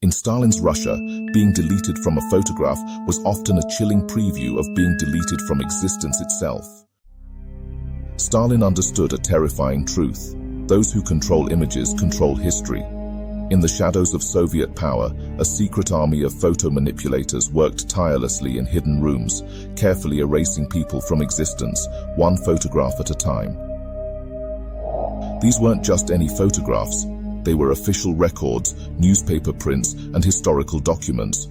In Stalin's Russia, being deleted from a photograph was often a chilling preview of being deleted from existence itself. Stalin understood a terrifying truth. Those who control images control history. In the shadows of Soviet power, a secret army of photo manipulators worked tirelessly in hidden rooms, carefully erasing people from existence, one photograph at a time. These weren't just any photographs. They were official records, newspaper prints, and historical documents.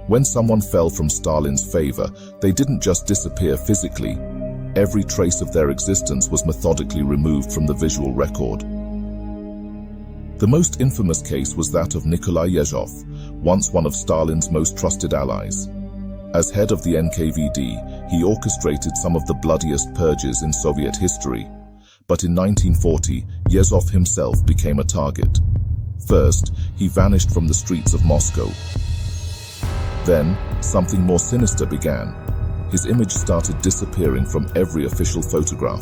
When someone fell from Stalin's favor, they didn't just disappear physically. Every trace of their existence was methodically removed from the visual record. The most infamous case was that of Nikolai Yezhov, once one of Stalin's most trusted allies. As head of the NKVD, he orchestrated some of the bloodiest purges in Soviet history. But in 1940, Yezhov himself became a target. First, he vanished from the streets of Moscow. Then, something more sinister began. His image started disappearing from every official photograph.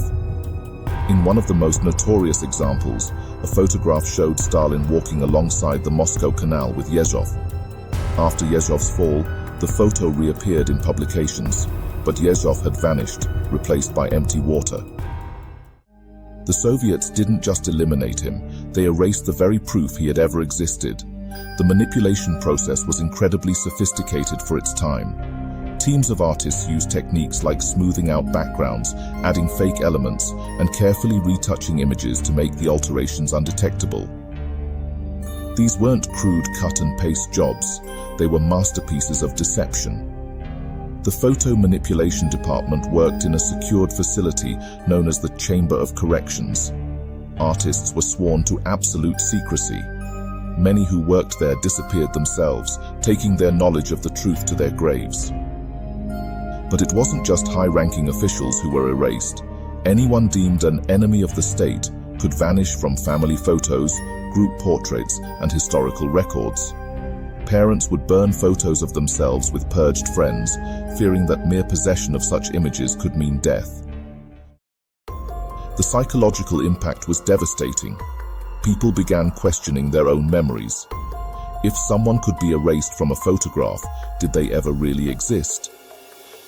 In one of the most notorious examples, a photograph showed Stalin walking alongside the Moscow Canal with Yezhov. After Yezhov's fall, the photo reappeared in publications, but Yezhov had vanished, replaced by empty water. The Soviets didn't just eliminate him, they erased the very proof he had ever existed. The manipulation process was incredibly sophisticated for its time. Teams of artists used techniques like smoothing out backgrounds, adding fake elements, and carefully retouching images to make the alterations undetectable. These weren't crude cut-and-paste jobs, they were masterpieces of deception. The photo manipulation department worked in a secured facility known as the Chamber of Corrections. Artists were sworn to absolute secrecy. Many who worked there disappeared themselves, taking their knowledge of the truth to their graves. But it wasn't just high-ranking officials who were erased. Anyone deemed an enemy of the state could vanish from family photos, group portraits, and historical records. Parents would burn photos of themselves with purged friends, fearing that mere possession of such images could mean death. The psychological impact was devastating. People began questioning their own memories. If someone could be erased from a photograph, did they ever really exist?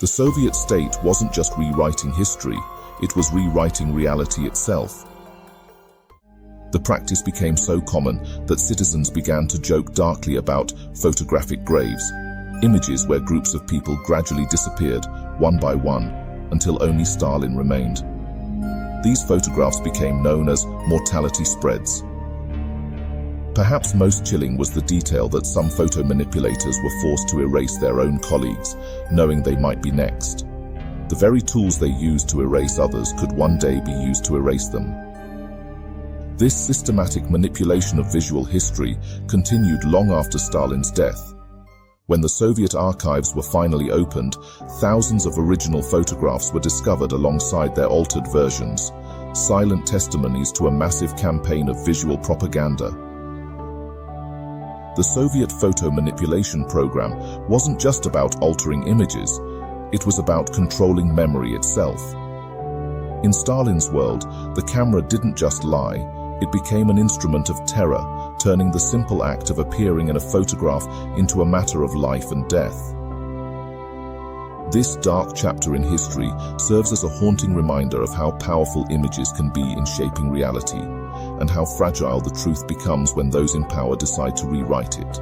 The Soviet state wasn't just rewriting history, it was rewriting reality itself. The practice became so common that citizens began to joke darkly about photographic graves, images where groups of people gradually disappeared, one by one, until only Stalin remained. These photographs became known as mortality spreads. Perhaps most chilling was the detail that some photo manipulators were forced to erase their own colleagues, knowing they might be next. The very tools they used to erase others could one day be used to erase them. This systematic manipulation of visual history continued long after Stalin's death. When the Soviet archives were finally opened, thousands of original photographs were discovered alongside their altered versions, silent testimonies to a massive campaign of visual propaganda. The Soviet photo manipulation program wasn't just about altering images, it was about controlling memory itself. In Stalin's world, the camera didn't just lie, it became an instrument of terror, turning the simple act of appearing in a photograph into a matter of life and death. This dark chapter in history serves as a haunting reminder of how powerful images can be in shaping reality, and how fragile the truth becomes when those in power decide to rewrite it.